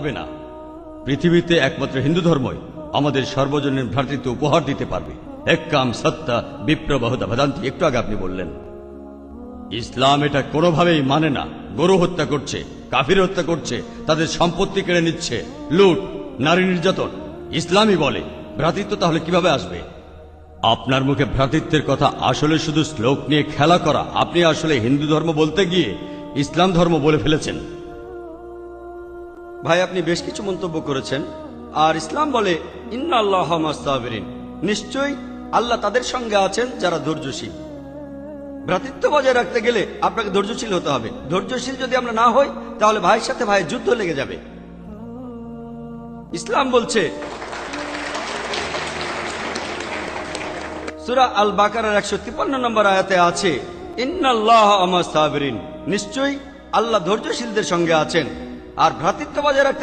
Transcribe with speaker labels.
Speaker 1: পারবে না। পৃথিবীতে একমাত্র হিন্দু ধর্মই আমাদের সর্বজনীন ভ্রাতৃত্ব উপহার দিতে পারবে। এক্কাম সত্তা বিপ্রবাহতা ভেদান্তি, একটু আগে আপনি বললেন। ইসলাম এটা কোনোভাবেই মানে না। গরু হত্যা করছে, কাফির হত্যা করছে, তাদের সম্পত্তি কেড়ে নিচ্ছে, লুট, নারী নির্যাতন। ইসলামই বলে ভ্রাতৃত্ব, তাহলে কিভাবে আসবে? আপনার মুখে ভ্রাতৃত্বের কথা আসলে শুধু শ্লোক নিয়ে খেলা করা। আপনি আসলে হিন্দু ধর্ম বলতে গিয়ে ইসলাম ধর্ম বলে ফেলেছেন।
Speaker 2: ভাই, আপনি বেশ কিছু মন্তব্য করেছেন। আর ইসলাম বলে ইন্নাল্লাহ মাস-সাবিরিন, নিশ্চয়ই আল্লাহ তাদের সঙ্গে আছেন যারা ধৈর্যশীল। ভ্রাতৃত্ব বজায় রাখতে গেলে আপনাকে ধৈর্যশীল হতে হবে। ধৈর্যশীল যদি আমরা না হই, তাহলে ভাইয়ের সাথে ভাইয়ের যুদ্ধ লেগে যাবে। ইসলাম বলছে সূরা আল বাকারার 153 নম্বর আয়াতে আছে, ইন্নাল্লাহ মাস-সাবিরিন, নিশ্চয়ই আল্লাহ ধৈর্যশীলদের সঙ্গে আছেন। আর ভ্রাতৃত্ব বজায় রাখতে